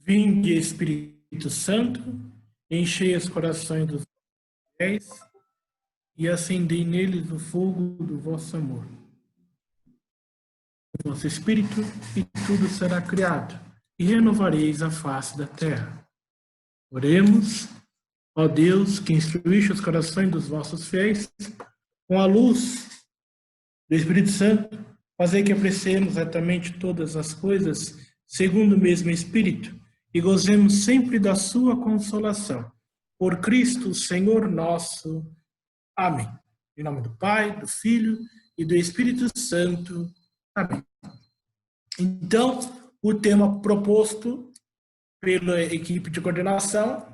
Vinde, Espírito Santo, enchei os corações dos fiéis e acendei neles o fogo do vosso amor. O vosso Espírito, e tudo será criado, e renovareis a face da terra. Oremos, ó Deus, que instruíste os corações dos vossos fiéis com a luz do Espírito Santo, fazei que apreciemos retamente todas as coisas segundo o mesmo Espírito, e gozemos sempre da sua consolação. Por Cristo, Senhor nosso. Amém. Em nome do Pai, do Filho e do Espírito Santo. Amém. Então, o tema proposto pela equipe de coordenação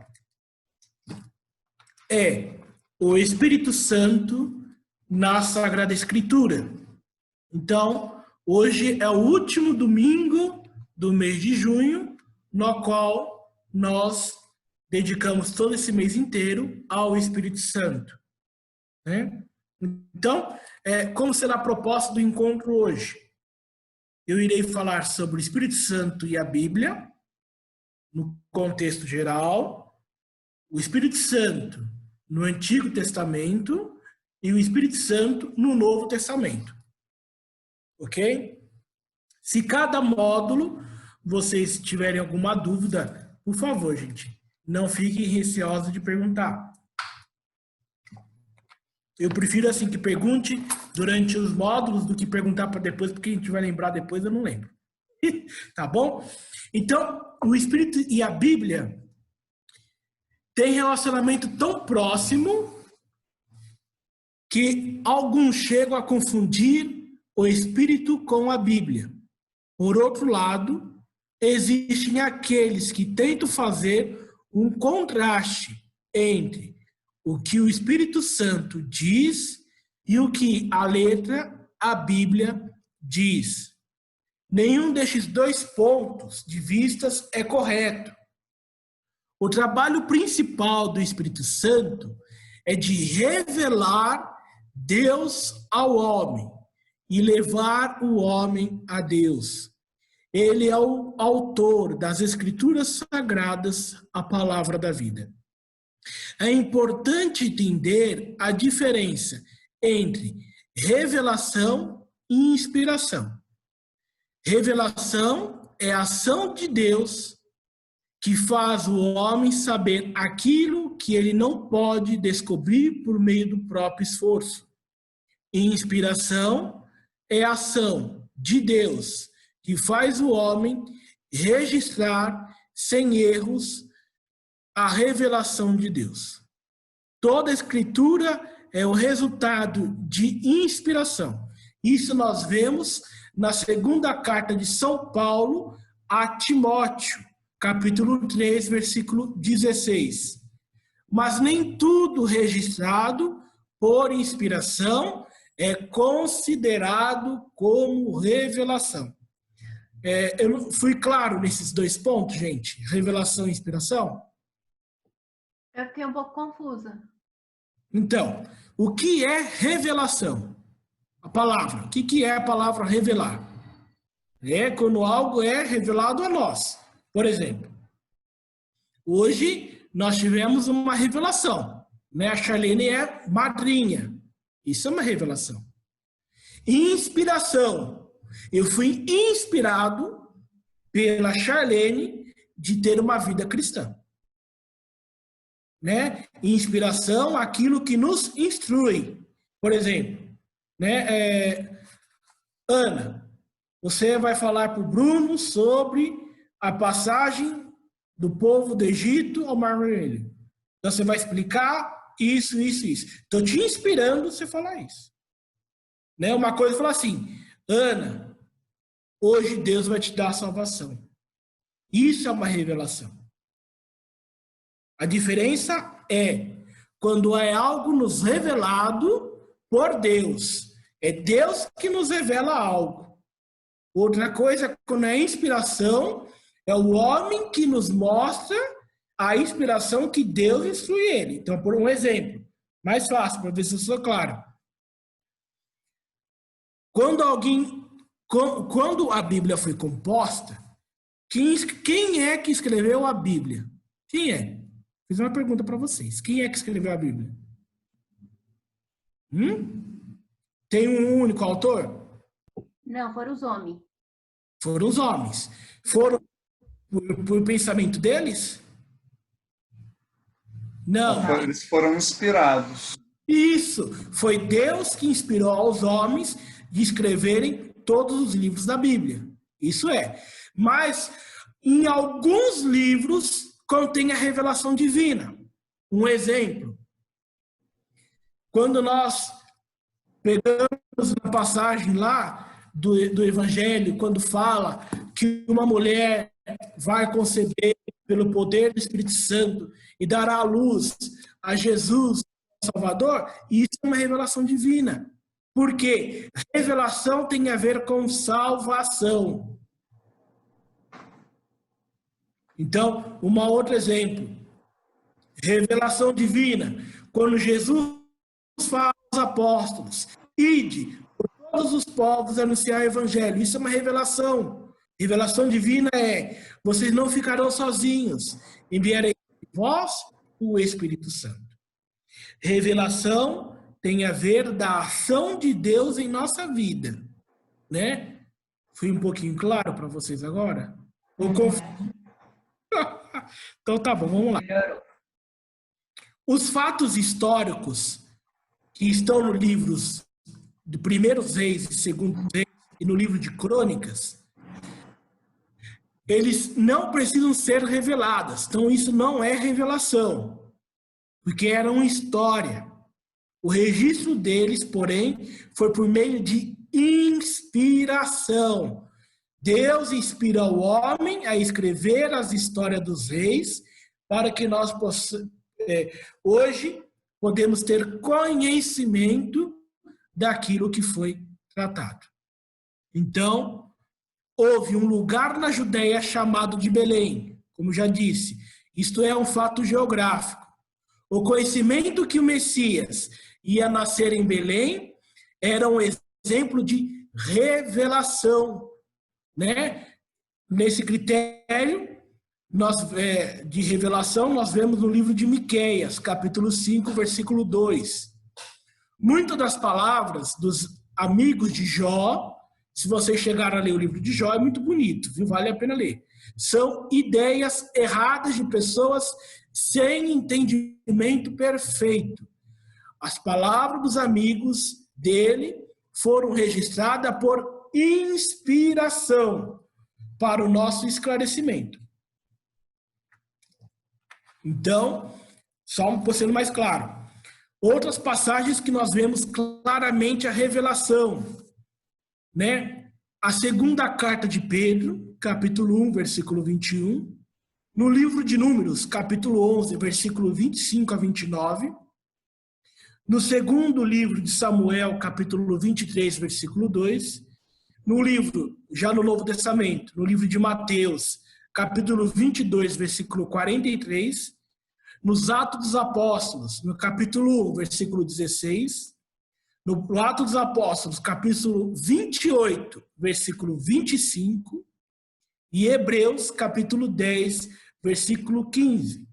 é o Espírito Santo na Sagrada Escritura. Então, hoje é o último domingo do mês de junho, no qual nós dedicamos todo esse mês inteiro ao Espírito Santo, né? Então, como será a proposta do encontro hoje? Eu irei falar sobre o Espírito Santo e a Bíblia, no contexto geral, o Espírito Santo no Antigo Testamento e o Espírito Santo no Novo Testamento. Ok? Se cada módulo vocês tiverem alguma dúvida, por favor, gente, não fiquem receosos de perguntar. Eu prefiro assim que pergunte durante os módulos do que perguntar para depois, porque a gente vai lembrar depois, eu não lembro. Tá bom? Então, o Espírito e a Bíblia têm relacionamento tão próximo que alguns chegam a confundir o Espírito com a Bíblia. Por outro lado, existem aqueles que tentam fazer um contraste entre o que o Espírito Santo diz e o que a letra, a Bíblia, diz. Nenhum destes dois pontos de vistas é correto. O trabalho principal do Espírito Santo é de revelar Deus ao homem e levar o homem a Deus. Ele é o autor das Escrituras Sagradas, a palavra da vida. É importante entender a diferença entre revelação e inspiração. Revelação é a ação de Deus que faz o homem saber aquilo que ele não pode descobrir por meio do próprio esforço. E inspiração é a ação de Deus que faz o homem registrar sem erros a revelação de Deus. Toda a Escritura é o resultado de inspiração. Isso nós vemos na segunda carta de São Paulo a Timóteo, capítulo 3, versículo 16. Mas nem tudo registrado por inspiração é considerado como revelação. Eu fui claro nesses dois pontos, gente? Revelação e inspiração? Eu fiquei um pouco confusa. Então, o que é revelação? A palavra. O que é a palavra revelar? É quando algo é revelado a nós. Por exemplo, hoje nós tivemos uma revelação, né? A Charlene é madrinha. Isso é uma revelação. Inspiração. Eu fui inspirado pela Charlene de ter uma vida cristã. Né? Inspiração, aquilo que nos instrui. Por exemplo, né? Ana, você vai falar para o Bruno sobre a passagem do povo do Egito ao Mar Vermelho. Então, você vai explicar isso. Estou te inspirando você falar isso. Né? Uma coisa é falar assim, Ana, hoje Deus vai te dar a salvação. Isso é uma revelação. A diferença é quando é algo nos revelado por Deus. É Deus que nos revela algo. Outra coisa, quando é inspiração, é o homem que nos mostra a inspiração que Deus instrui ele. Então, por um exemplo, mais fácil, para ver se eu sou claro. Quando a Bíblia foi composta, quem é que escreveu a Bíblia? Quem é? Fiz uma pergunta para vocês. Quem é que escreveu a Bíblia? Tem um único autor? Não, foram os homens. Foram os homens. Foram por pensamento deles? Não. Eles foram inspirados. Isso. Foi Deus que inspirou aos homens de escreverem todos os livros da Bíblia. Isso é. Mas em alguns livros contém a revelação divina. Um exemplo. Quando nós pegamos a passagem lá do Evangelho, quando fala que uma mulher vai conceber pelo poder do Espírito Santo e dará à luz a Jesus Salvador, isso é uma revelação divina. Por quê? Revelação tem a ver com salvação. Então, um outro exemplo. Revelação divina. Quando Jesus fala aos apóstolos, ide por todos os povos anunciar o evangelho. Isso é uma revelação. Revelação divina é, vocês não ficarão sozinhos. Enviarei vós o Espírito Santo. Revelação tem a ver da ação de Deus em nossa vida. Né? Fui um pouquinho claro para vocês agora? Ou Então tá bom, vamos lá. Os fatos históricos que estão no livros de Primeiros Reis e Segundos Reis e no livro de Crônicas, eles não precisam ser revelados. Então isso não é revelação, porque eram história. O registro deles, porém, foi por meio de inspiração. Deus inspira o homem a escrever as histórias dos reis para que nós hoje podemos ter conhecimento daquilo que foi tratado. Então, houve um lugar na Judéia chamado de Belém, como já disse. Isto é um fato geográfico. O conhecimento que o Messias ia nascer em Belém era um exemplo de revelação. Né? Nesse critério de revelação, nós vemos no livro de Miqueias, capítulo 5, versículo 2. Muitas das palavras dos amigos de Jó, se vocês chegaram a ler o livro de Jó, é muito bonito, viu? Vale a pena ler. São ideias erradas de pessoas sem entendimento perfeito. As palavras dos amigos dele foram registradas por inspiração para o nosso esclarecimento. Então, só sendo mais claro, outras passagens que nós vemos claramente a revelação, né? A segunda carta de Pedro, capítulo 1, versículo 21, no livro de Números, capítulo 11, versículo 25 a 29, no segundo livro de Samuel, capítulo 23, versículo 2, no livro, já no Novo Testamento, no livro de Mateus, capítulo 22, versículo 43, nos Atos dos Apóstolos, no capítulo 1, versículo 16, no Atos dos Apóstolos, capítulo 28, versículo 25, e Hebreus, capítulo 10, versículo 15.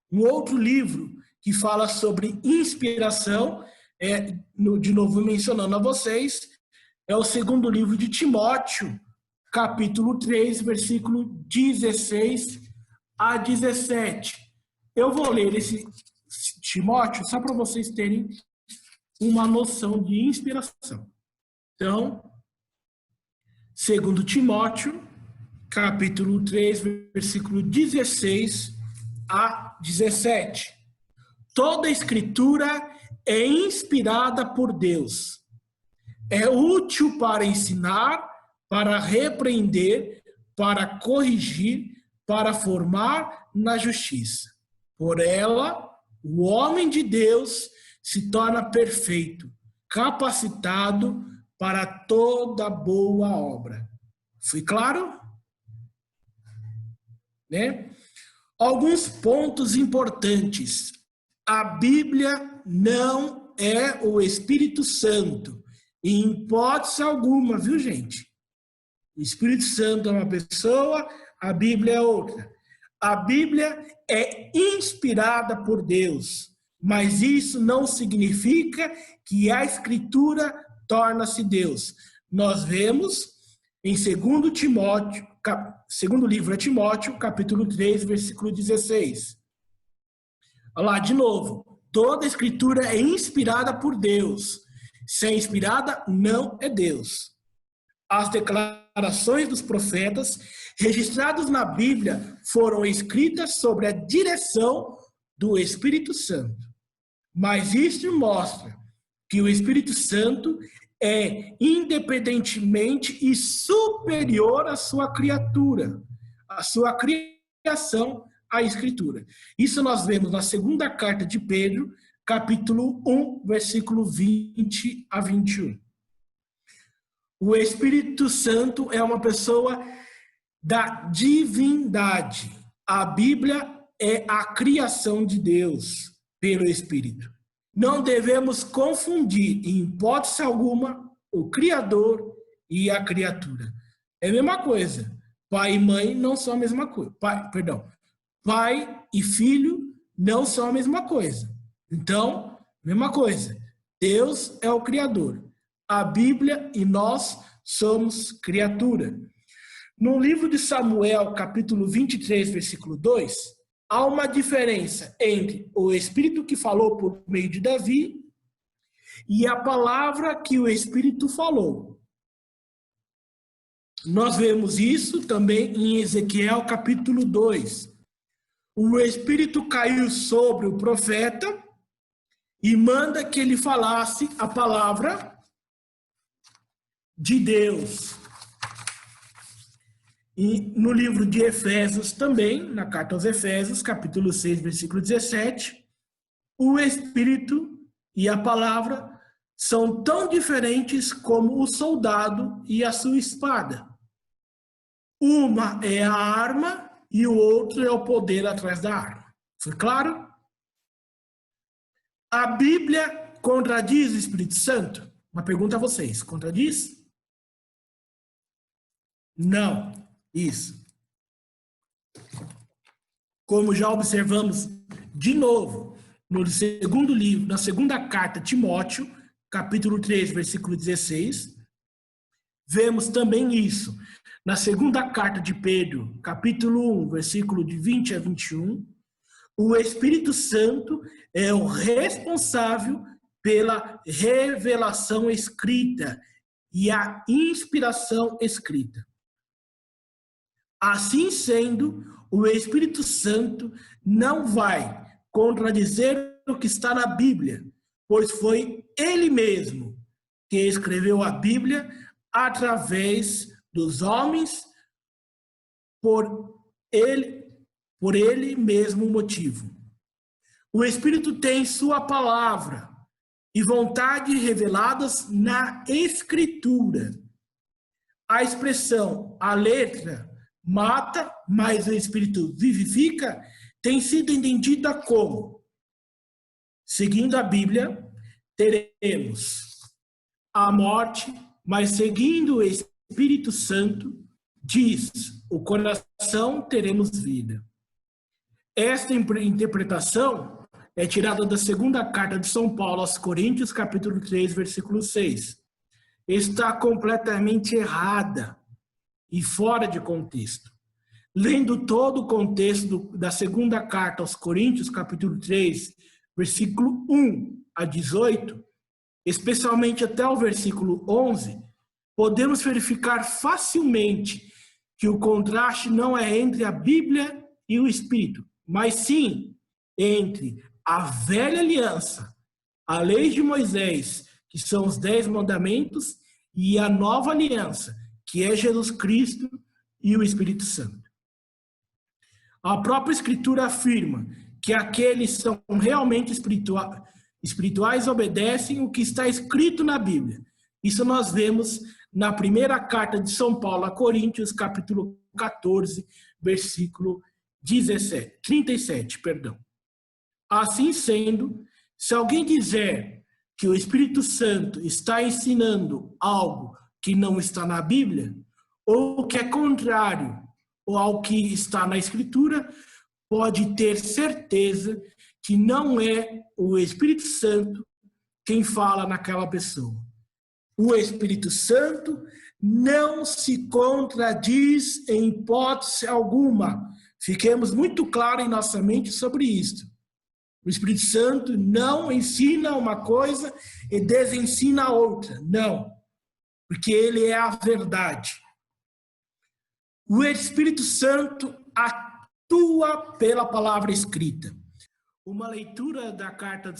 Um outro livro que fala sobre inspiração, de novo mencionando a vocês, é o segundo livro de Timóteo, capítulo 3, versículo 16 a 17. Eu vou ler esse Timóteo só para vocês terem uma noção de inspiração. Então, segundo Timóteo, capítulo 3, versículo 16 a 17. Toda a Escritura é inspirada por Deus. É útil para ensinar, para repreender, para corrigir, para formar na justiça. Por ela, o homem de Deus se torna perfeito, capacitado para toda boa obra. Foi claro? Né? Alguns pontos importantes. A Bíblia não é o Espírito Santo, em hipótese alguma, viu, gente? O Espírito Santo é uma pessoa, a Bíblia é outra. A Bíblia é inspirada por Deus, mas isso não significa que a Escritura torna-se Deus. Nós vemos em 2 Timóteo, segundo livro a Timóteo, capítulo 3, versículo 16. Olha lá, de novo. Toda a Escritura é inspirada por Deus. Se é inspirada, não é Deus. As declarações dos profetas registradas na Bíblia foram escritas sobre a direção do Espírito Santo. Mas isso mostra que o Espírito Santo é independentemente e superior à sua criatura, à sua criação, à Escritura. Isso nós vemos na segunda carta de Pedro, capítulo 1, versículo 20 a 21. O Espírito Santo é uma pessoa da divindade. A Bíblia é a criação de Deus pelo Espírito. Não devemos confundir, em hipótese alguma, o Criador e a criatura. É a mesma coisa. Pai e mãe não são a mesma coisa. Pai e filho não são a mesma coisa. Então, mesma coisa. Deus é o Criador. A Bíblia e nós somos criatura. No livro de Samuel, capítulo 23, versículo 2, há uma diferença entre o Espírito que falou por meio de Davi e a palavra que o Espírito falou. Nós vemos isso também em Ezequiel, capítulo 2. O Espírito caiu sobre o profeta e manda que ele falasse a palavra de Deus. E no livro de Efésios também, na carta aos Efésios, capítulo 6, versículo 17, o Espírito e a palavra são tão diferentes como o soldado e a sua espada. Uma é a arma e o outro é o poder atrás da arma. Foi claro? A Bíblia contradiz o Espírito Santo? Uma pergunta a vocês. Contradiz? Não. Isso. Como já observamos de novo no segundo livro, na segunda carta a Timóteo, capítulo 3, versículo 16, vemos também isso. Na segunda carta de Pedro, capítulo 1, versículo de 20 a 21, o Espírito Santo é o responsável pela revelação escrita e a inspiração escrita. Assim sendo, o Espírito Santo não vai contradizer o que está na Bíblia, pois foi ele mesmo que escreveu a Bíblia através dos homens por ele mesmo motivo. O Espírito tem sua palavra e vontade reveladas na Escritura. A expressão, a letra, mata, mas o Espírito vivifica, tem sido entendida como: seguindo a Bíblia, teremos a morte, mas seguindo o Espírito Santo, diz, o coração, teremos vida. Esta interpretação é tirada da segunda carta de São Paulo aos Coríntios, capítulo 3, versículo 6. Está completamente errada e fora de contexto. Lendo todo o contexto da segunda carta aos Coríntios, capítulo 3, versículo 1 a 18, especialmente até o versículo 11, podemos verificar facilmente que o contraste não é entre a Bíblia e o Espírito, mas sim entre a velha aliança, a lei de Moisés, que são os 10 mandamentos, e a nova aliança, que é Jesus Cristo e o Espírito Santo. A própria Escritura afirma que aqueles que são realmente espirituais obedecem o que está escrito na Bíblia. Isso nós vemos na primeira carta de São Paulo a Coríntios, capítulo 14, versículo 37. Assim sendo, se alguém dizer que o Espírito Santo está ensinando algo que não está na Bíblia, ou que é contrário ao que está na Escritura, pode ter certeza que não é o Espírito Santo quem fala naquela pessoa. O Espírito Santo não se contradiz em hipótese alguma. Fiquemos muito claros em nossa mente sobre isso. O Espírito Santo não ensina uma coisa e desensina a outra. Não. Porque ele é a verdade. O Espírito Santo atua pela palavra escrita. Uma leitura da carta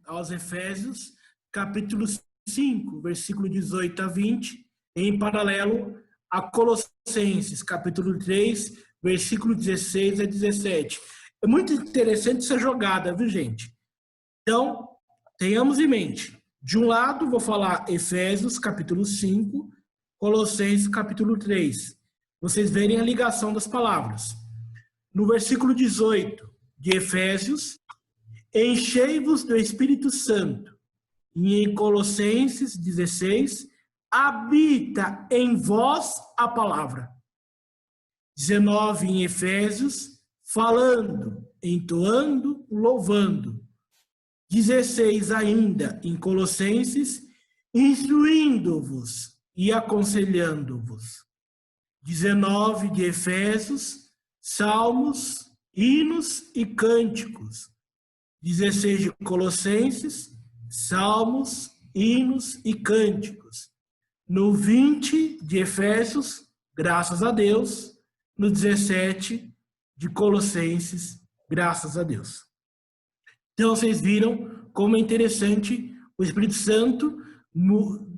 aos Efésios, capítulo 5, versículo 18 a 20, em paralelo a Colossenses, capítulo 3, versículo 16 a 17. É muito interessante essa jogada, viu, gente? Então, tenhamos em mente. De um lado, vou falar Efésios, capítulo 5, Colossenses, capítulo 3. Vocês verem a ligação das palavras. No versículo 18 de Efésios, enchei-vos do Espírito Santo. E em Colossenses 16, habita em vós a palavra. 19 em Efésios, falando, entoando, louvando. 16 ainda em Colossenses, instruindo-vos e aconselhando-vos. 19 de Efésios, salmos, hinos e cânticos. 16 de Colossenses, salmos, hinos e cânticos. No 20 de Efésios, graças a Deus. No 17 de Colossenses, graças a Deus. Então, vocês viram como é interessante o Espírito Santo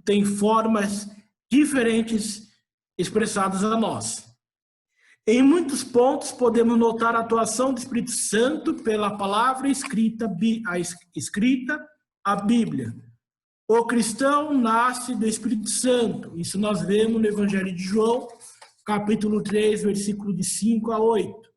tem formas diferentes expressadas a nós. Em muitos pontos, podemos notar a atuação do Espírito Santo pela palavra escrita, a Bíblia. O cristão nasce do Espírito Santo. Isso nós vemos no Evangelho de João, capítulo 3, versículo de 5 a 8.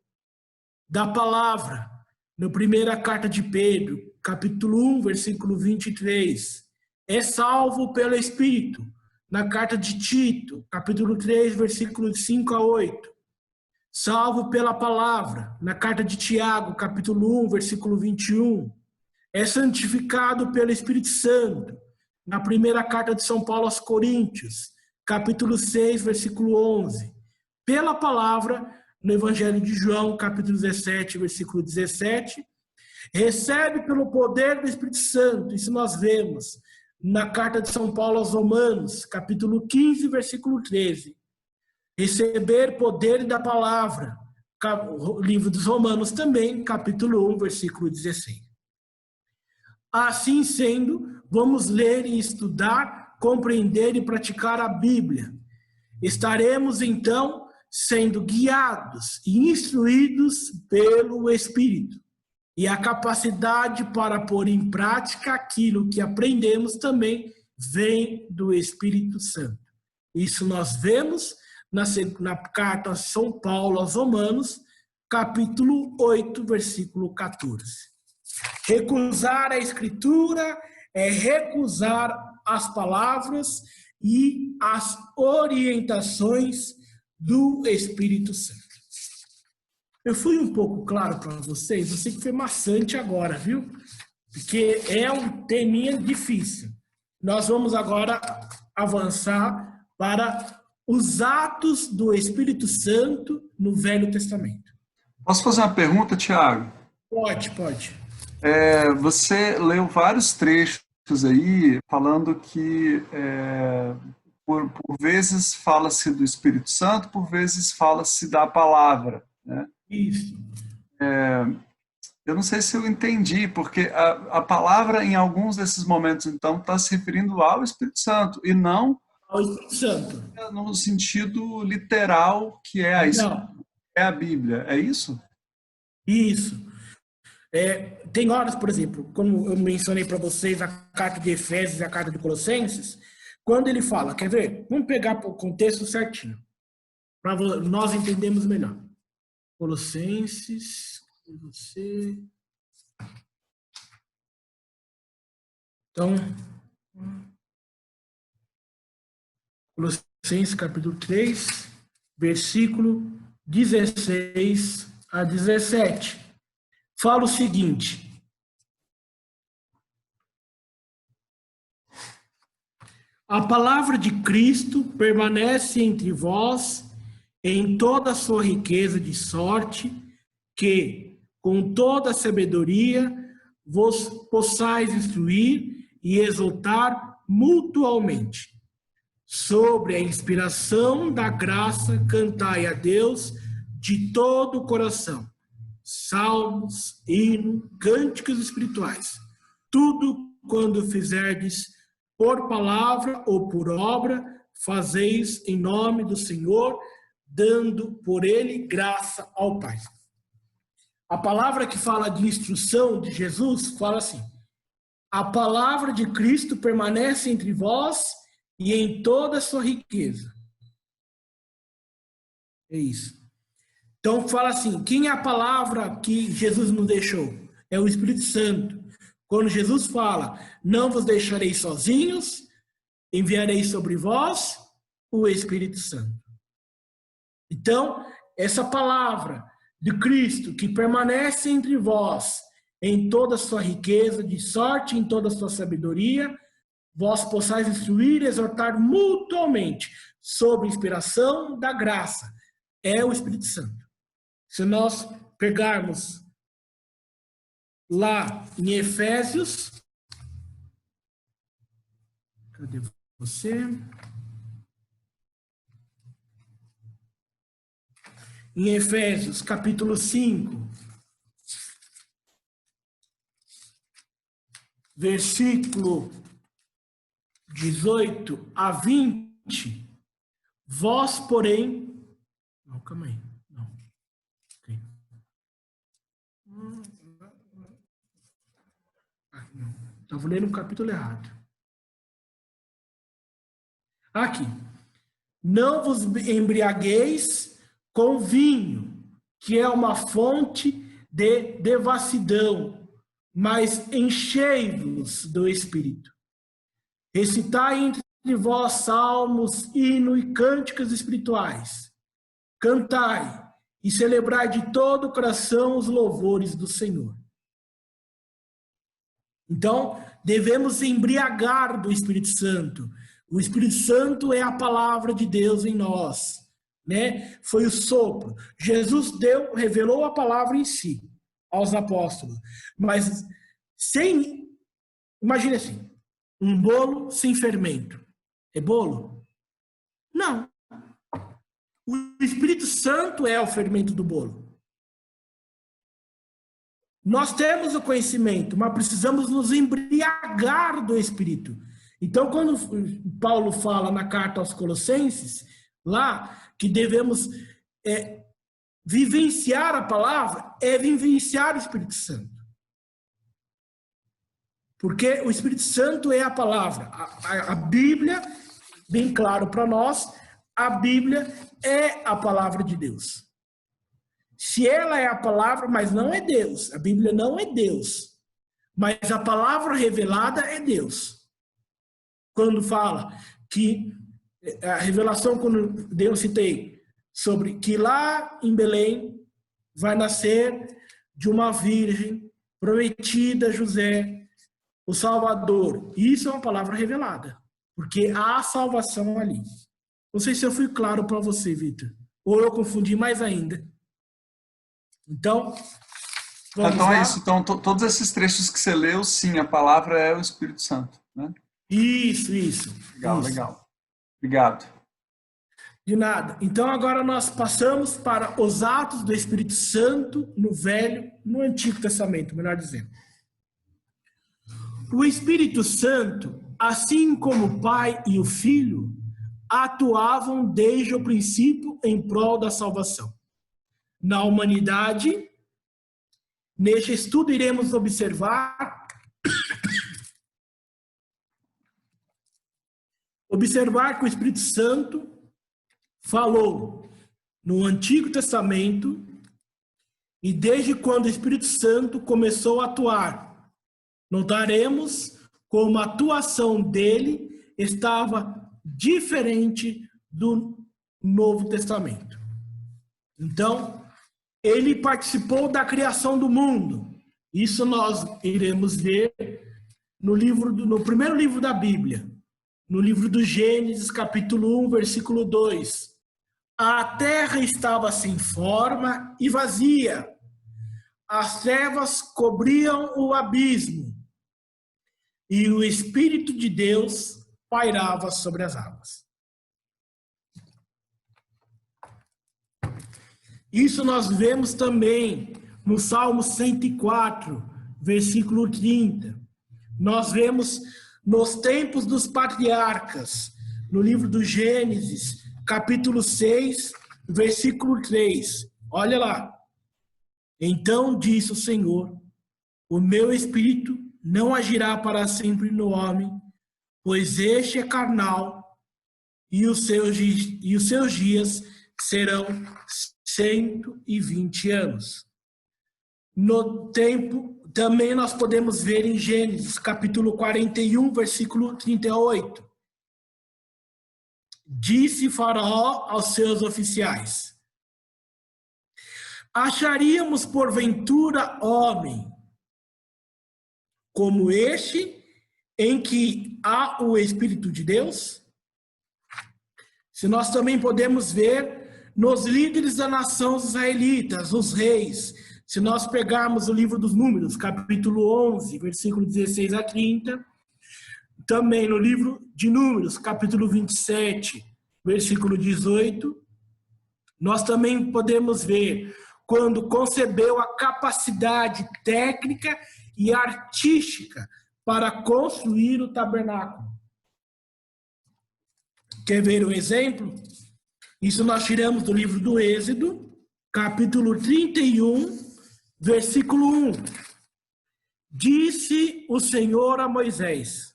Da palavra, na primeira carta de Pedro, capítulo 1, versículo 23. É salvo pelo Espírito. Na carta de Tito, capítulo 3, versículo de 5 a 8. Salvo pela palavra, na carta de Tiago, capítulo 1, versículo 21. É santificado pelo Espírito Santo, na primeira carta de São Paulo aos Coríntios, capítulo 6, versículo 11. Pela palavra, no Evangelho de João, capítulo 17, versículo 17. Recebe pelo poder do Espírito Santo, isso nós vemos na carta de São Paulo aos Romanos, capítulo 15, versículo 13. Receber poder da palavra, o livro dos Romanos também, capítulo 1, versículo 16. Assim sendo, vamos ler e estudar, compreender e praticar a Bíblia. Estaremos, então, sendo guiados e instruídos pelo Espírito. E a capacidade para pôr em prática aquilo que aprendemos também vem do Espírito Santo. Isso nós vemos na carta de São Paulo aos Romanos, capítulo 8, versículo 14. Recusar a Escritura é recusar as palavras e as orientações do Espírito Santo. Eu fui um pouco claro para vocês, eu sei que foi maçante agora, viu? Porque é um teminha difícil. Nós vamos agora avançar para os atos do Espírito Santo no Velho Testamento. Posso fazer uma pergunta, Tiago? Pode. Você leu vários trechos aí falando que por vezes fala-se do Espírito Santo, por vezes fala-se da palavra, né? Isso. Eu não sei se eu entendi, porque a palavra, em alguns desses momentos, então, está se referindo ao Espírito Santo, e não Ao Espírito Santo. no sentido literal, que é Não, a Bíblia. É isso? isso. Tem horas, por exemplo, como eu mencionei para vocês a carta de Efésios e a carta de Colossenses, quando ele fala, quer ver? Vamos pegar o contexto certinho, para nós entendermos melhor. Colossenses, você. Então, Colossenses capítulo 3, versículo 16 a 17. Fala o seguinte: a palavra de Cristo permanece entre vós em toda a sua riqueza de sorte, que, com toda a sabedoria, vos possais instruir e exaltar mutualmente. Sobre a inspiração da graça, cantai a Deus de todo o coração. Salmos, hinos, cânticos espirituais. Tudo quando fizerdes por palavra ou por obra, fazeis em nome do Senhor, dando por ele graça ao Pai. A palavra que fala de instrução de Jesus fala assim: a palavra de Cristo permanece entre vós e em toda a sua riqueza. É isso. Então fala assim, quem é a palavra que Jesus nos deixou? É o Espírito Santo. Quando Jesus fala, não vos deixarei sozinhos, enviarei sobre vós o Espírito Santo. Então, essa palavra de Cristo que permanece entre vós em toda a sua riqueza de sorte, em toda a sua sabedoria, vós possais instruir e exortar mutuamente sob inspiração da graça. É o Espírito Santo. Se nós pegarmos lá em Efésios, cadê você? Em Efésios, capítulo 5, versículo 18 a 20, vós, porém... Não, calma aí. Não. Okay. Estava lendo o capítulo errado. Aqui. Não vos embriagueis com vinho, que é uma fonte de devassidão, mas enchei-vos do Espírito. Recitai entre vós salmos, hino e cânticos espirituais. Cantai e celebrai de todo o coração os louvores do Senhor. Então, devemos embriagar do Espírito Santo. O Espírito Santo é a palavra de Deus em nós, né? Foi o sopro. Jesus revelou a palavra em si aos apóstolos, mas imagine assim, um bolo sem fermento. É bolo? Não. O Espírito Santo é o fermento do bolo. Nós temos o conhecimento, mas precisamos nos embriagar do Espírito. Então, quando Paulo fala na carta aos Colossenses, lá, que devemos vivenciar a palavra, é vivenciar o Espírito Santo. Porque o Espírito Santo é a palavra. A Bíblia, bem claro para nós, a Bíblia é a palavra de Deus. Se ela é a palavra, mas não é Deus. A Bíblia não é Deus. Mas a palavra revelada é Deus. Quando fala que a revelação, quando eu citei, sobre que lá em Belém vai nascer de uma virgem prometida a José, o Salvador. Isso é uma palavra revelada. Porque há salvação ali. Não sei se eu fui claro para você, Vitor. Ou eu confundi mais ainda. Então, é isso. Então, todos esses trechos que você leu, sim, a palavra é o Espírito Santo, né? Isso. Legal, isso. legal. Obrigado. De nada. Então agora nós passamos para os atos do Espírito Santo no Antigo Testamento, melhor dizendo. O Espírito Santo, assim como o Pai e o Filho, atuavam desde o princípio em prol da salvação. Na humanidade, neste estudo iremos observar que o Espírito Santo falou no Antigo Testamento e desde quando o Espírito Santo começou a atuar. Notaremos como a atuação dele estava diferente do Novo Testamento. Então, ele participou da criação do mundo. Isso nós iremos ver no primeiro livro da Bíblia, no livro do Gênesis, capítulo 1, versículo 2. A terra estava sem forma e vazia. As trevas cobriam o abismo. E o Espírito de Deus pairava sobre as águas. Isso nós vemos também no Salmo 104, versículo 30. Nós vemos nos tempos dos patriarcas, no livro do Gênesis, capítulo 6, versículo 3. Olha lá. Então disse o Senhor: o meu espírito não agirá para sempre no homem, pois este é carnal, e os seus dias serão 120 anos. No tempo, também nós podemos ver em Gênesis, capítulo 41, versículo 38. Disse Faraó aos seus oficiais: acharíamos porventura homem como este, em que há o Espírito de Deus? Se nós também podemos ver nos líderes da nação israelitas, os reis, se nós pegarmos o livro dos Números, capítulo 11, versículo 16 a 30, também no livro de Números, capítulo 27, versículo 18, nós também podemos ver quando concebeu a capacidade técnica e artística para construir o tabernáculo. Quer ver um exemplo? Isso nós tiramos do livro do Êxodo, capítulo 31, versículo 1. Disse o Senhor a Moisés: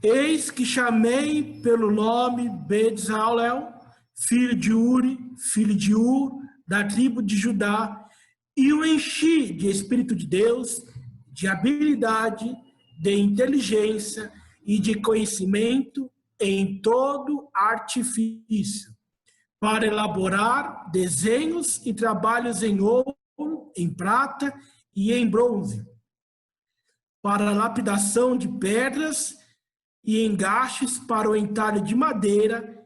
eis que chamei pelo nome Bezalel, filho de Uri, filho de Ur, da tribo de Judá, e o enchi de Espírito de Deus, de habilidade, de inteligência e de conhecimento em todo artifício, para elaborar desenhos e trabalhos em ouro, em prata e em bronze, para lapidação de pedras e engates para o entalhe de madeira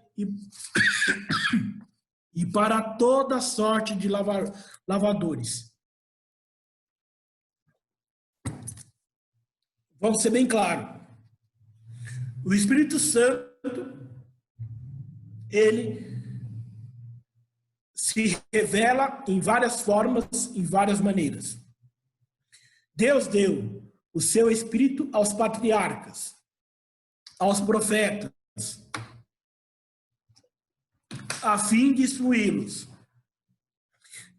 e para toda sorte de lavadores. Vamos ser bem claro. O Espírito Santo, ele se revela em várias formas, em várias maneiras. Deus deu o seu Espírito aos patriarcas, aos profetas, a fim de instruí-los.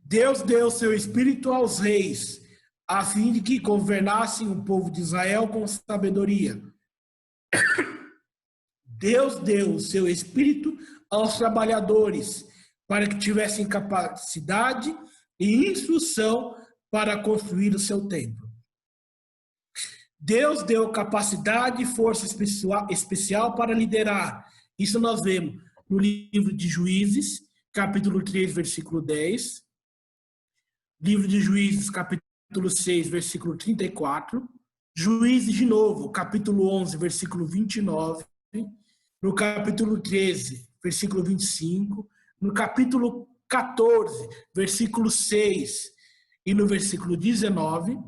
Deus deu o seu Espírito aos reis, a fim de que governassem o povo de Israel com sabedoria. Deus deu o seu Espírito aos trabalhadores, para que tivessem capacidade e instrução para construir o seu templo. Deus deu capacidade e força especial para liderar. Isso nós vemos no livro de Juízes, capítulo 3, versículo 10. Livro de Juízes, capítulo 6, versículo 34. Juízes de novo, capítulo 11, versículo 29. No capítulo 13, versículo 25. No capítulo 14, versículo 6 e no versículo 19.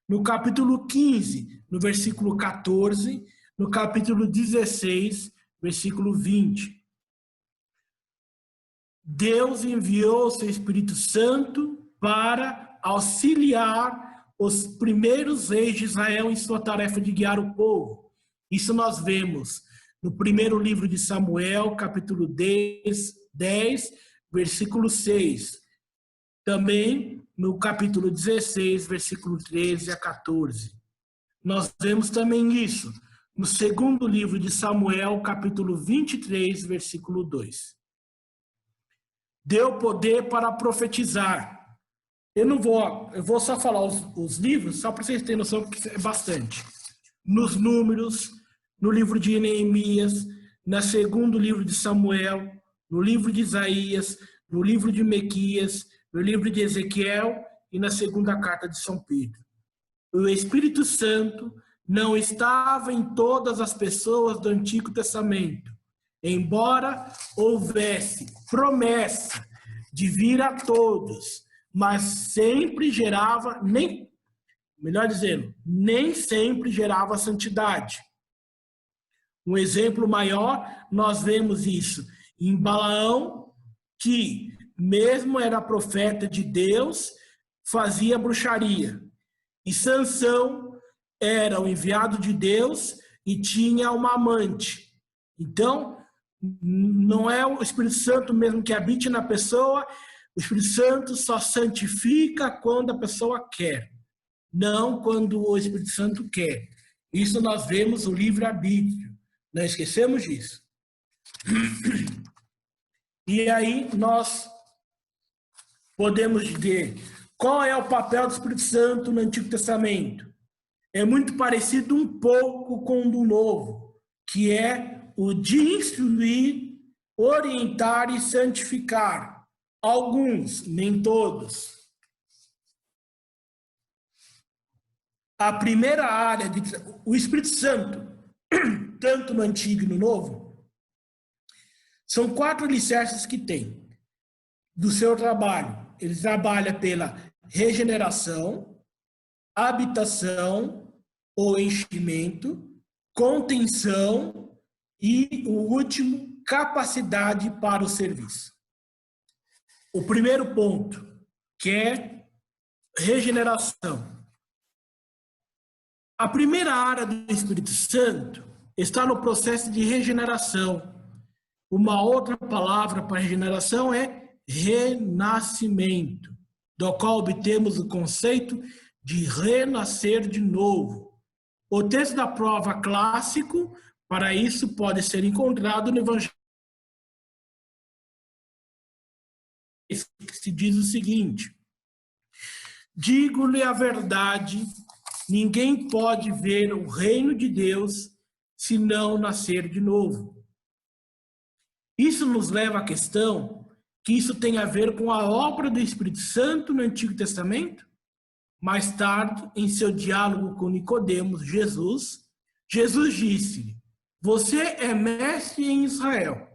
No capítulo 15, no versículo 14. No capítulo 16, versículo 20. Deus enviou o seu Espírito Santo para auxiliar os primeiros reis de Israel em sua tarefa de guiar o povo. Isso nós vemos no primeiro livro de Samuel, capítulo 10, versículo 6. Também no capítulo 16, versículo 13 a 14. Nós vemos também isso no segundo livro de Samuel, capítulo 23, versículo 2. Deu poder para profetizar. Eu vou só falar os livros, só para vocês terem noção, porque é bastante. Nos Números, no livro de Neemias, no segundo livro de Samuel, no livro de Isaías, no livro de Miqueias, no livro de Ezequiel e na segunda carta de São Pedro. O Espírito Santo não estava em todas as pessoas do Antigo Testamento, embora houvesse promessa de vir a todos, mas sempre gerava, nem sempre gerava santidade. Um exemplo maior, nós vemos isso em Balaão, que mesmo era profeta de Deus, fazia bruxaria. E Sansão era o enviado de Deus e tinha uma amante. Então, não é o Espírito Santo mesmo que habite na pessoa, o Espírito Santo só santifica quando a pessoa quer, não quando o Espírito Santo quer. Isso nós vemos no livre-arbítrio, não esquecemos disso. E aí nós podemos ver qual é o papel do Espírito Santo no Antigo Testamento. É muito parecido um pouco com o do Novo, que é o de instruir, orientar e santificar. Alguns, nem todos. A primeira área, o Espírito Santo, tanto no Antigo e no Novo, são 4 alicerces que tem do seu trabalho. Ele trabalha pela regeneração, habitação ou enchimento, contenção e, o último, capacidade para o serviço. O primeiro ponto, que é regeneração. A primeira área do Espírito Santo está no processo de regeneração. Uma outra palavra para regeneração é renascimento, do qual obtemos o conceito de renascer de novo. O texto da prova clássico, para isso, pode ser encontrado no Evangelho. Se diz o seguinte: digo-lhe a verdade, ninguém pode ver o reino de Deus se não nascer de novo. Isso nos leva à questão que isso tem a ver com a obra do Espírito Santo no Antigo Testamento. Mais tarde, em seu diálogo com Nicodemos, Jesus disse-lhe: você é mestre em Israel,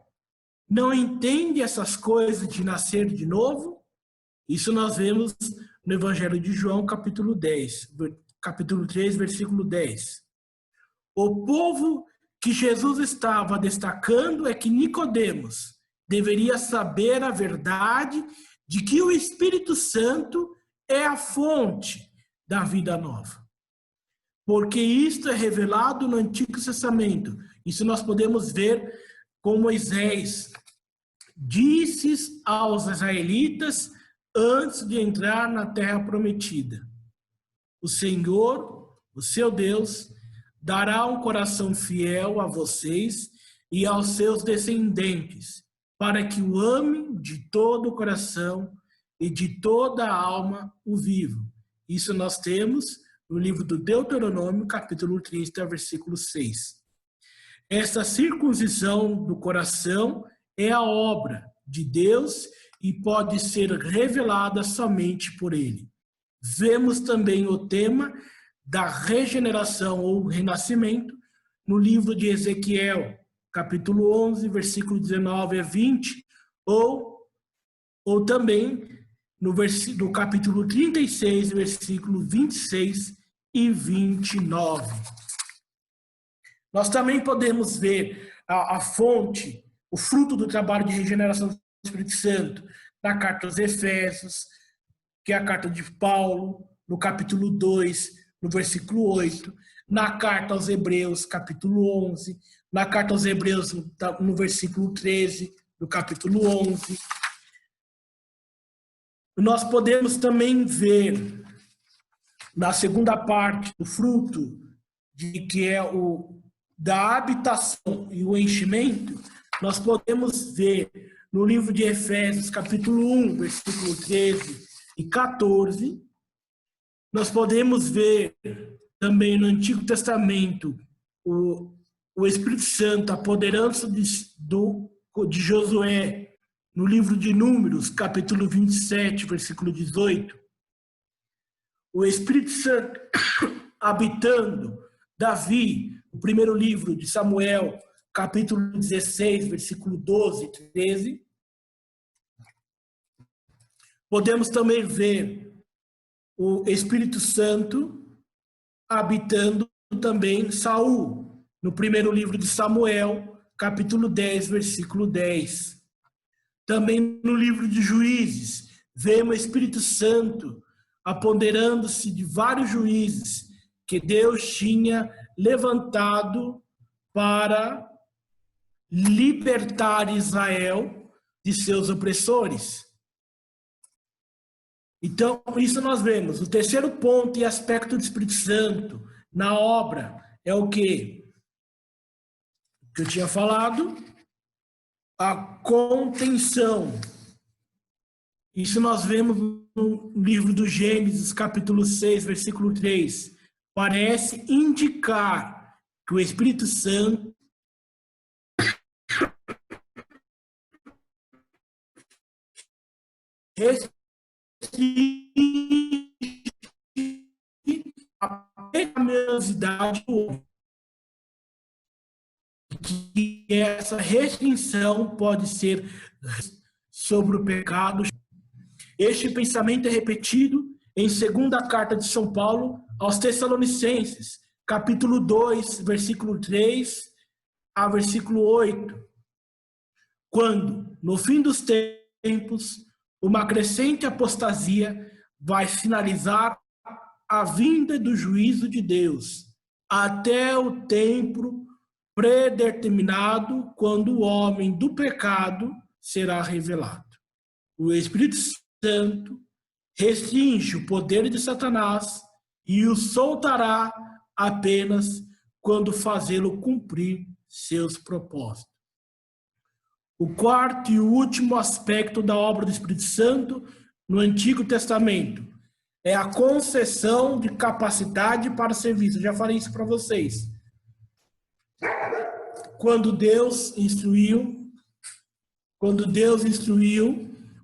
não entende essas coisas de nascer de novo? Isso nós vemos no Evangelho de João, capítulo 3, versículo 10. O povo que Jesus estava destacando é que Nicodemos deveria saber a verdade de que o Espírito Santo é a fonte da vida nova. Porque isto é revelado no Antigo Testamento. Isso nós podemos ver com Moisés. Disse aos israelitas antes de entrar na terra prometida: o Senhor, o seu Deus, dará um coração fiel a vocês e aos seus descendentes, para que o amem de todo o coração e de toda a alma o vivam. Isso nós temos no livro do Deuteronômio, capítulo 30, versículo 6. Essa circuncisão do coração é a obra de Deus e pode ser revelada somente por Ele. Vemos também o tema da regeneração ou renascimento no livro de Ezequiel, capítulo 11, versículo 19 a 20, ou também no capítulo 36, versículo 26 e 29. Nós também podemos ver a fonte, o fruto do trabalho de regeneração do Espírito Santo na carta aos Efésios, que é a carta de Paulo, no capítulo 2, no versículo 8, na carta aos Hebreus, capítulo 11, na carta aos Hebreus, no versículo 13, no capítulo 11. Nós podemos também ver, na segunda parte do fruto, que é da habitação e o enchimento, nós podemos ver no livro de Efésios, capítulo 1, versículo 13 e 14, nós podemos ver também no Antigo Testamento o Espírito Santo apoderando-se de Josué, no livro de Números, capítulo 27, versículo 18, o Espírito Santo habitando Davi, o primeiro livro de Samuel, capítulo 16, versículo 12 e 13. Podemos também ver o Espírito Santo habitando também Saul, no primeiro livro de Samuel, capítulo 10, versículo 10. Também no livro de Juízes, vemos o Espírito Santo apoderando-se de vários juízes que Deus tinha levantado para libertar Israel de seus opressores. Então, isso nós vemos. O terceiro ponto e aspecto do Espírito Santo na obra é o quê? Que eu tinha falado, a contenção. Isso nós vemos no livro do Gênesis, capítulo 6, versículo 3. Parece indicar que o Espírito Santo a pecaminosidade do homem. Que essa restrição pode ser sobre o pecado. Este pensamento é repetido em 2ª carta de São Paulo aos Tessalonicenses, capítulo 2, versículo 3 a versículo 8. Quando, no fim dos tempos, uma crescente apostasia vai sinalizar a vinda do juízo de Deus, até o tempo predeterminado, quando o homem do pecado será revelado. O Espírito Santo restringe o poder de Satanás e o soltará apenas quando fazê-lo cumprir seus propósitos. O quarto e último aspecto da obra do Espírito Santo no Antigo Testamento é a concessão de capacidade para serviço. Eu já falei isso para vocês. Quando Deus instruiu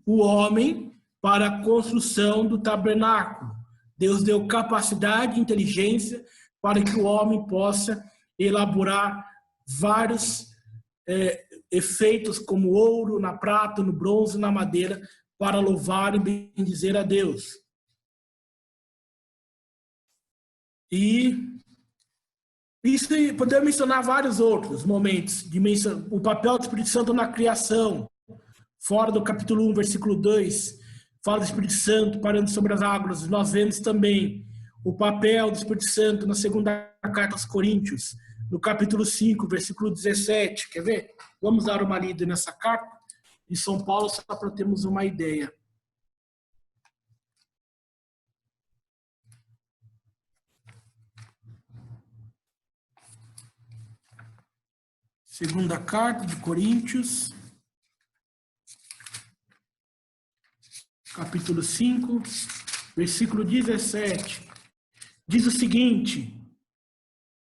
o homem para a construção do tabernáculo, Deus deu capacidade e inteligência para que o homem possa elaborar vários efeitos como ouro, na prata, no bronze, na madeira, para louvar e bendizer a Deus. E isso podemos mencionar vários outros momentos, o papel do Espírito Santo na criação, fora do capítulo 1, versículo 2, fala do Espírito Santo parando sobre as águas. Nós vemos também o papel do Espírito Santo na 2ª carta aos Coríntios, no capítulo 5, versículo 17. Quer ver? Vamos dar uma lida nessa carta de São Paulo, só para termos uma ideia. Segunda carta de Coríntios, capítulo 5, versículo 17. Diz o seguinte: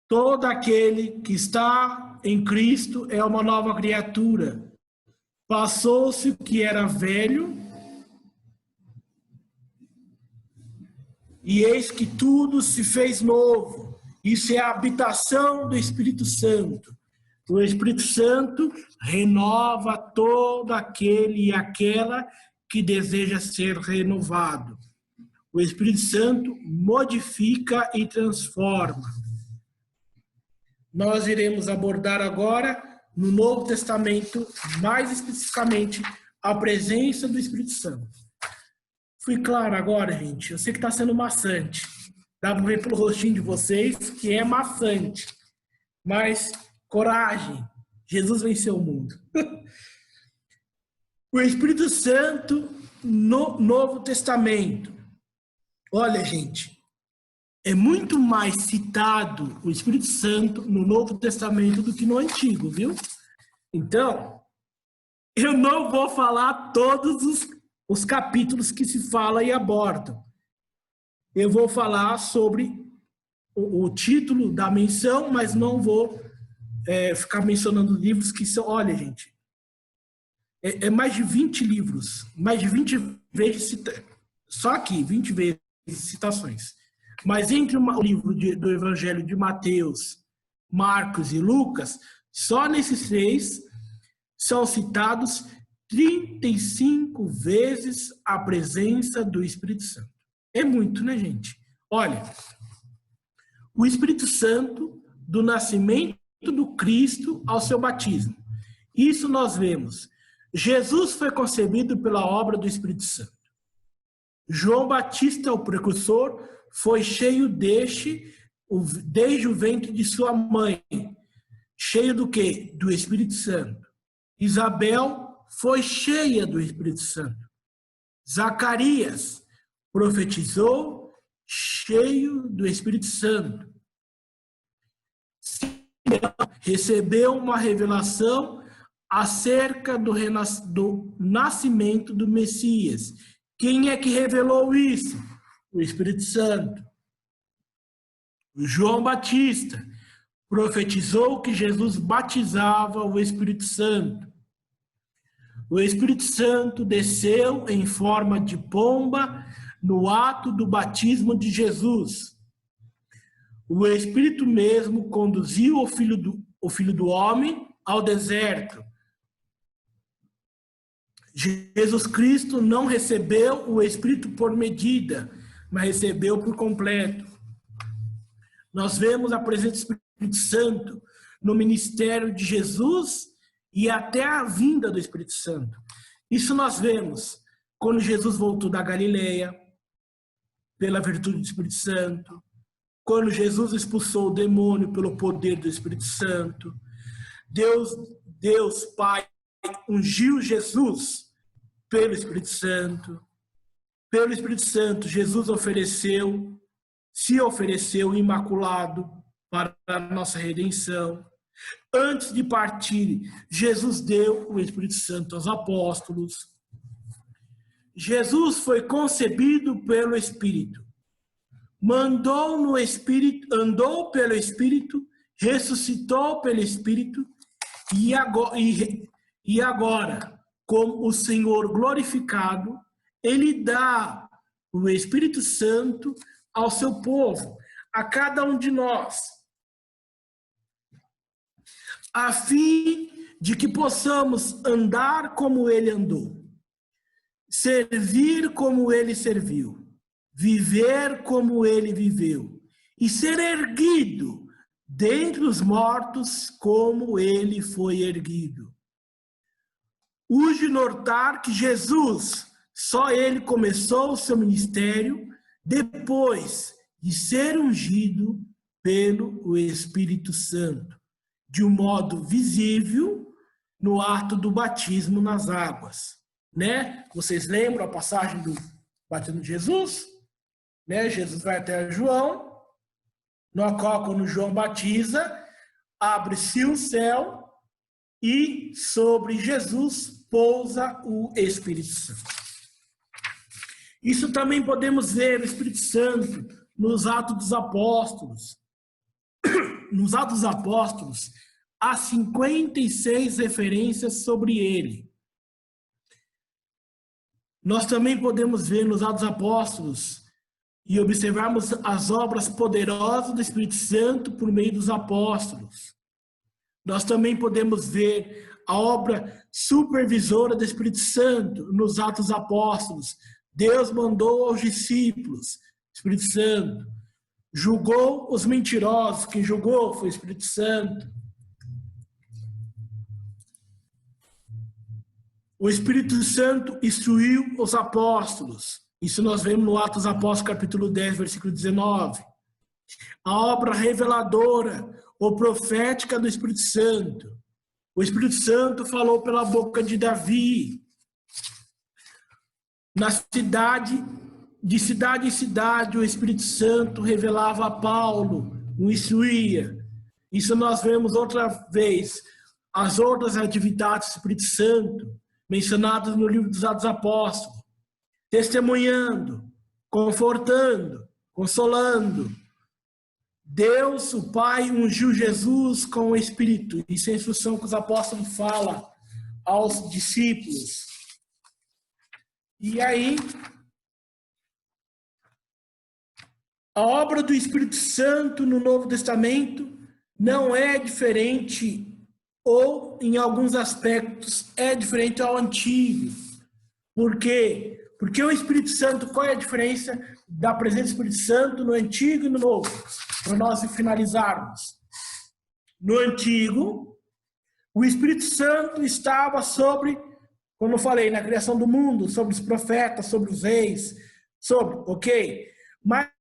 todo aquele que está em Cristo é uma nova criatura. Passou-se o que era velho, e eis que tudo se fez novo. Isso é a habitação do Espírito Santo. O Espírito Santo renova todo aquele e aquela que deseja ser renovado. O Espírito Santo modifica e transforma. Nós iremos abordar agora no Novo Testamento, mais especificamente, a presença do Espírito Santo. Fui claro agora, gente? Eu sei que está sendo maçante. Dá para ver pelo rostinho de vocês que é maçante. Mas, coragem. Jesus venceu o mundo. O Espírito Santo no Novo Testamento. Olha, gente, é muito mais citado o Espírito Santo no Novo Testamento do que no Antigo, viu? Então, eu não vou falar todos os capítulos que se fala e abordam. Eu vou falar sobre o título da menção, mas não vou ficar mencionando livros que são... Olha, gente, é mais de 20 livros, mais de 20 vezes, só aqui, 20 vezes citações. Mas entre o livro do Evangelho de Mateus, Marcos e Lucas, só nesses 3 são citados 35 vezes a presença do Espírito Santo. É muito, né, gente? Olha, o Espírito Santo do nascimento do Cristo ao seu batismo. Isso nós vemos. Jesus foi concebido pela obra do Espírito Santo. João Batista, o precursor, foi cheio desde o ventre de sua mãe. Cheio do quê? Do Espírito Santo. Isabel foi cheia do Espírito Santo. Zacarias profetizou cheio do Espírito Santo. Simeão recebeu uma revelação acerca do nascimento do Messias. Quem é que revelou isso? O Espírito Santo. João Batista profetizou que Jesus batizava o Espírito Santo. O Espírito Santo desceu em forma de pomba no ato do batismo de Jesus. O Espírito mesmo conduziu o Filho do Homem ao deserto. Jesus Cristo não recebeu o Espírito por medida, mas recebeu por completo. Nós vemos a presença do Espírito Santo no ministério de Jesus e até a vinda do Espírito Santo. Isso nós vemos quando Jesus voltou da Galileia, pela virtude do Espírito Santo, quando Jesus expulsou o demônio pelo poder do Espírito Santo. Deus Pai ungiu Jesus pelo Espírito Santo. Pelo Espírito Santo, Jesus se ofereceu imaculado para a nossa redenção. Antes de partir, Jesus deu o Espírito Santo aos apóstolos. Jesus foi concebido pelo Espírito. Mandou no Espírito, andou pelo Espírito, ressuscitou pelo Espírito e agora, como o Senhor glorificado, Ele dá o Espírito Santo ao seu povo, a cada um de nós, a fim de que possamos andar como Ele andou, servir como Ele serviu, viver como Ele viveu e ser erguido dentre os mortos como Ele foi erguido. Urge notar que Jesus, só Ele começou o seu ministério depois de ser ungido pelo Espírito Santo, de um modo visível no ato do batismo nas águas, né? Vocês lembram a passagem do batismo de Jesus? Né? Jesus vai até João, no qual quando João batiza, abre-se o céu e sobre Jesus pousa o Espírito Santo. Isso também podemos ver o Espírito Santo nos Atos dos Apóstolos. Nos Atos dos Apóstolos, há 56 referências sobre ele. Nós também podemos ver nos Atos dos Apóstolos e observarmos as obras poderosas do Espírito Santo por meio dos apóstolos. Nós também podemos ver a obra supervisora do Espírito Santo nos Atos dos Apóstolos. Deus mandou aos discípulos, Espírito Santo. Julgou os mentirosos, quem julgou foi o Espírito Santo. O Espírito Santo instruiu os apóstolos. Isso nós vemos no Atos dos Apóstolos, capítulo 10, versículo 19. A obra reveladora ou profética do Espírito Santo. O Espírito Santo falou pela boca de Davi. Na cidade, de cidade em cidade, o Espírito Santo revelava a Paulo, o instruía. Isso nós vemos outra vez. As outras atividades do Espírito Santo, mencionadas no livro dos Atos dos Apóstolos. Testemunhando, confortando, consolando. Deus, o Pai, ungiu Jesus com o Espírito. Isso é a instrução que os apóstolos falam aos discípulos. E aí, a obra do Espírito Santo no Novo Testamento não é diferente, ou em alguns aspectos é diferente ao Antigo. Por quê? Porque o Espírito Santo, qual é a diferença da presença do Espírito Santo no Antigo e no Novo? Para nós finalizarmos. No Antigo, o Espírito Santo estava sobre, como eu falei, na criação do mundo, sobre os profetas, sobre os reis, ok? Mas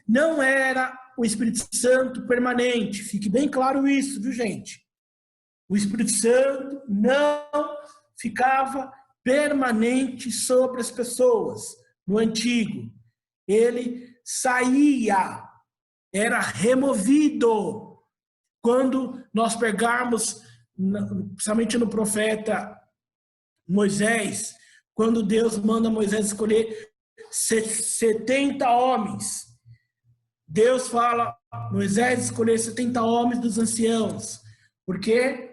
não era o Espírito Santo permanente. Fique bem claro isso, viu, gente? O Espírito Santo não ficava permanente sobre as pessoas no Antigo. Ele saía, era removido. Quando nós pegarmos, principalmente no profeta Moisés, quando Deus manda Moisés escolher 70 homens, Deus fala, Moisés escolher 70 homens dos anciãos, porque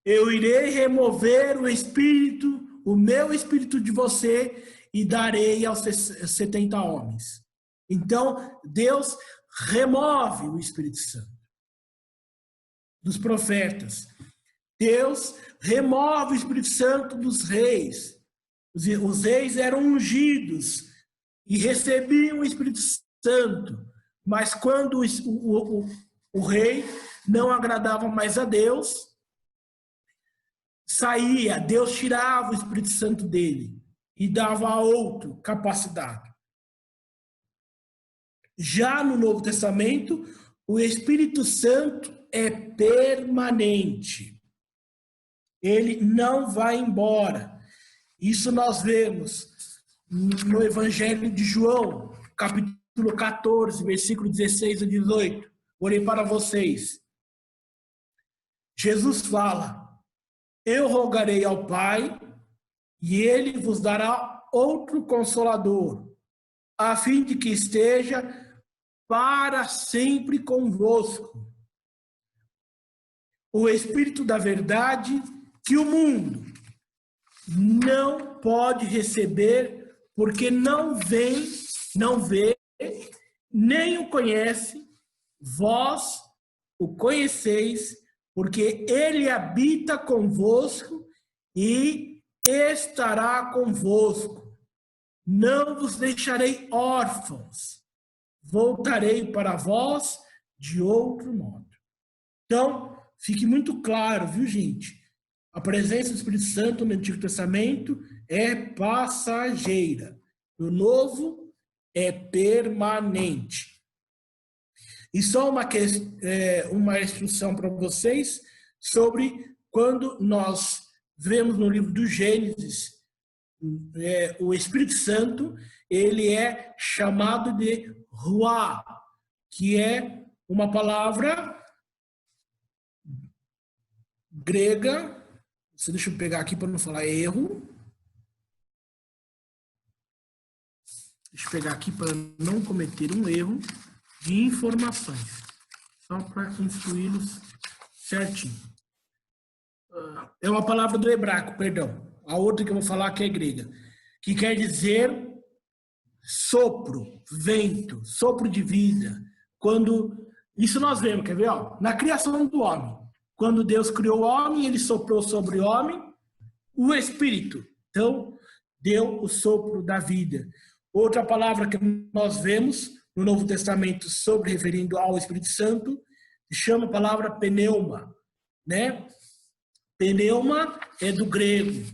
eu irei remover o espírito, o meu espírito de você, e darei aos 70 homens. Então, Deus remove o Espírito Santo dos profetas. Deus remove o Espírito Santo dos reis. Os reis eram ungidos e recebiam o Espírito Santo. Mas quando o rei não agradava mais a Deus, saía, Deus tirava o Espírito Santo dele e dava a outro capacidade. Já no Novo Testamento, o Espírito Santo é permanente. Ele não vai embora. Isso nós vemos no Evangelho de João, capítulo 14, versículo 16 a 18. Orei para vocês. Jesus fala: eu rogarei ao Pai, e ele vos dará outro Consolador, a fim de que esteja para sempre convosco. O Espírito da verdade, que o mundo não pode receber, porque não vê, nem o conhece. Vós o conheceis, porque ele habita convosco e estará convosco. Não vos deixarei órfãos, voltarei para vós de outro modo. Então, fique muito claro, viu, gente? A presença do Espírito Santo no Antigo Testamento é passageira. No Novo, é permanente. E só uma instrução para vocês sobre quando nós vemos no livro do Gênesis, o Espírito Santo, ele é chamado de Ruá, que é uma palavra grega. Deixa eu pegar aqui para não falar erro. Deixa eu pegar aqui para não cometer um erro de informações, só para instruí-los certinho. É uma palavra do hebraico, perdão. A outra que eu vou falar que é grega, que quer dizer sopro, vento, sopro de vida. Isso nós vemos, quer ver? Na criação do homem. Quando Deus criou o homem, ele soprou sobre o homem o Espírito. Então, deu o sopro da vida. Outra palavra que nós vemos no Novo Testamento sobre referindo ao Espírito Santo, se chama a palavra pneuma, né? Pneuma é do grego,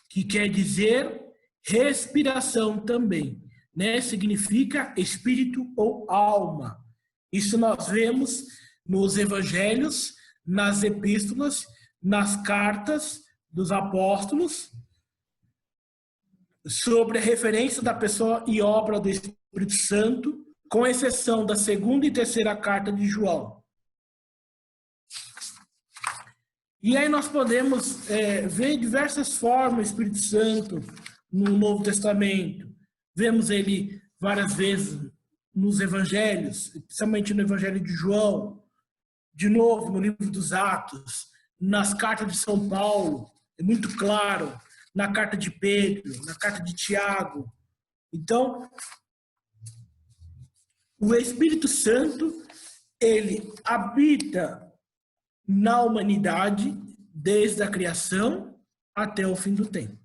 que quer dizer respiração também, né? Significa espírito ou alma. Isso nós vemos nos evangelhos, nas epístolas, nas cartas dos apóstolos, sobre a referência da pessoa e obra do Espírito Santo, com exceção da segunda e terceira carta de João. E aí nós podemos ver diversas formas o Espírito Santo no Novo Testamento. Vemos ele várias vezes nos evangelhos, principalmente no Evangelho de João, de novo no livro dos Atos, nas cartas de São Paulo, é muito claro, na carta de Pedro, na carta de Tiago. Então, o Espírito Santo, ele habita na humanidade desde a criação até o fim do tempo.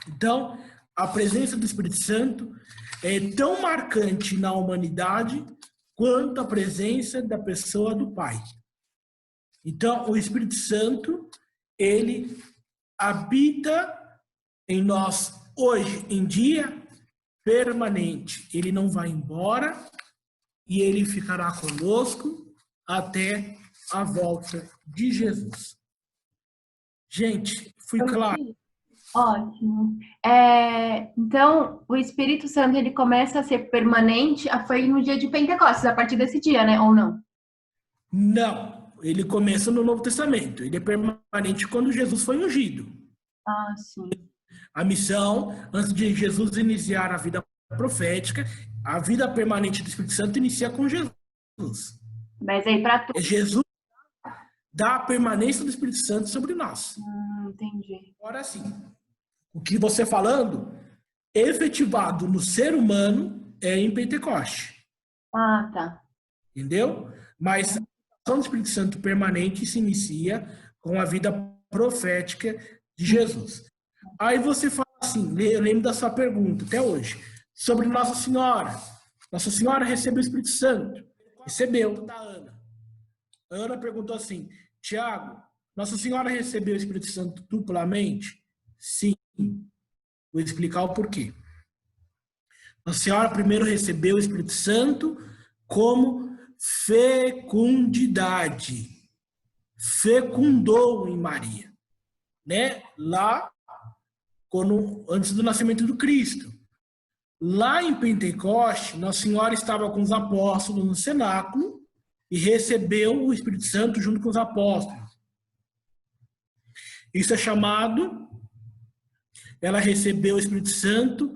Então, a presença do Espírito Santo é tão marcante na humanidade quanto a presença da pessoa do Pai. Então, o Espírito Santo, ele habita em nós hoje em dia permanente. Ele não vai embora e ele ficará conosco até a volta de Jesus. Gente, fui claro? Ótimo. Então, o Espírito Santo, ele começa a ser permanente, foi no dia de Pentecostes, a partir desse dia, né? Ou não? Não, ele começa no Novo Testamento. Ele é permanente quando Jesus foi ungido. Ah, sim. A missão, antes de Jesus iniciar a vida profética, a vida permanente do Espírito Santo inicia com Jesus. Mas aí para tu... Jesus dá a permanência do Espírito Santo sobre nós. Entendi. Agora sim, o que você falando, efetivado no ser humano, é em Pentecoste. Ah, tá. Entendeu? Mas a ação do Espírito Santo permanente se inicia com a vida profética de Jesus. Aí você fala assim, eu lembro da sua pergunta até hoje, sobre Nossa Senhora. Nossa Senhora recebeu o Espírito Santo. Recebeu, da Ana. A Ana perguntou assim, Tiago, Nossa Senhora recebeu o Espírito Santo duplamente? Sim. Vou explicar o porquê. Nossa Senhora primeiro recebeu o Espírito Santo como fecundidade. Fecundou em Maria. Né? Lá, antes do nascimento do Cristo. Lá em Pentecoste, Nossa Senhora estava com os apóstolos no cenáculo e recebeu o Espírito Santo junto com os apóstolos. Isso é chamado, ela recebeu o Espírito Santo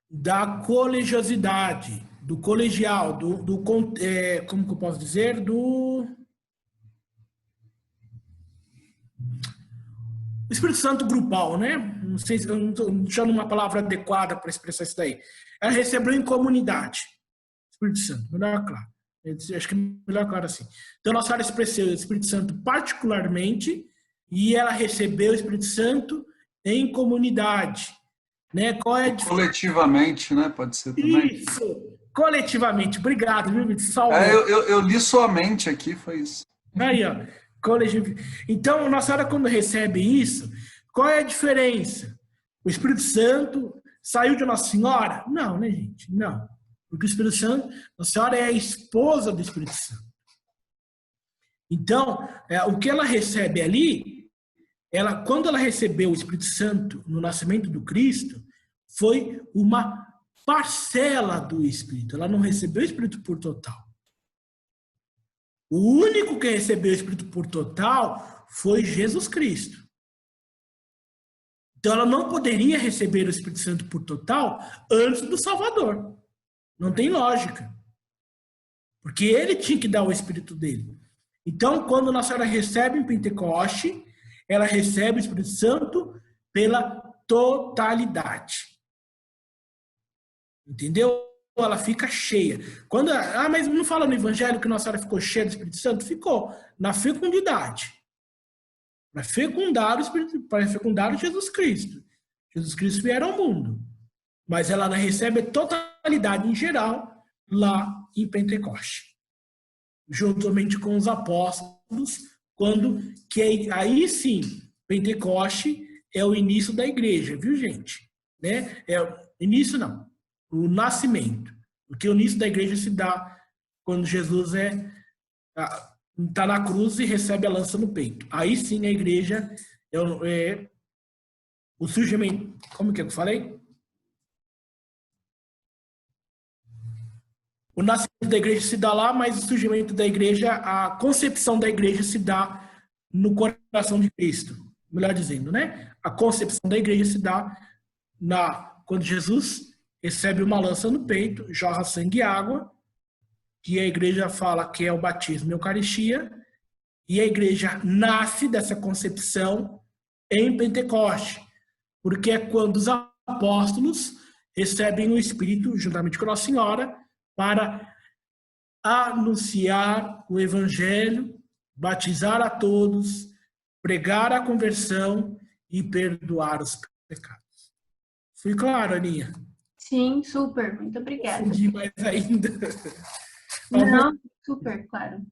da colegiosidade, do colegial, como que eu posso dizer, do Espírito Santo grupal, né? Não sei se eu não estou achando uma palavra adequada para expressar isso daí. Ela recebeu em comunidade. Espírito Santo, melhor claro. Acho que é melhor claro assim. Então, Nossa Senhora expressou o Espírito Santo particularmente e ela recebeu o Espírito Santo em comunidade. Né? Qual é a diferença? Coletivamente, né? Pode ser também. Isso, coletivamente. Obrigado, viu? Me salvou. Eu li sua mente aqui, foi isso. Aí, ó. Então, Nossa Senhora, quando recebe isso, qual é a diferença? O Espírito Santo saiu de Nossa Senhora? Não, né, gente? Não. Porque o Espírito Santo, Nossa Senhora é a esposa do Espírito Santo. Então, o que ela recebe ali, quando ela recebeu o Espírito Santo no nascimento do Cristo, foi uma parcela do Espírito. Ela não recebeu o Espírito por total. O único que recebeu o Espírito por total foi Jesus Cristo. Então, ela não poderia receber o Espírito Santo por total antes do Salvador. Não tem lógica. Porque ele tinha que dar o Espírito dele. Então, quando Nossa Senhora recebe em Pentecoste, ela recebe o Espírito Santo pela totalidade. Entendeu? Ela fica cheia. Mas não fala no Evangelho que Nossa Senhora ficou cheia do Espírito Santo? Ficou. Na fecundidade. Para fecundar o Espírito, para fecundar Jesus Cristo. Jesus Cristo vieram ao mundo. Mas ela recebe a totalidade em geral lá em Pentecoste. Juntamente com os apóstolos, Aí sim, Pentecoste é o início da igreja, viu, gente? Né? Início não, o nascimento. Porque o início da igreja se dá quando Jesus está na cruz e recebe a lança no peito. Aí sim a igreja é o surgimento. Como que eu falei? O nascimento da igreja se dá lá, mas o surgimento da igreja, a concepção da igreja se dá no coração de Cristo. Melhor dizendo, né? A concepção da igreja se dá quando Jesus recebe uma lança no peito, jorra sangue e água, que a igreja fala que é o batismo e a Eucaristia, e a igreja nasce dessa concepção em Pentecoste, porque é quando os apóstolos recebem o Espírito, juntamente com Nossa Senhora, para anunciar o Evangelho, batizar a todos, pregar a conversão e perdoar os pecados. Fui claro, Aninha? Sim, super. Muito obrigada. Entendi mais ainda. Não, super, claro.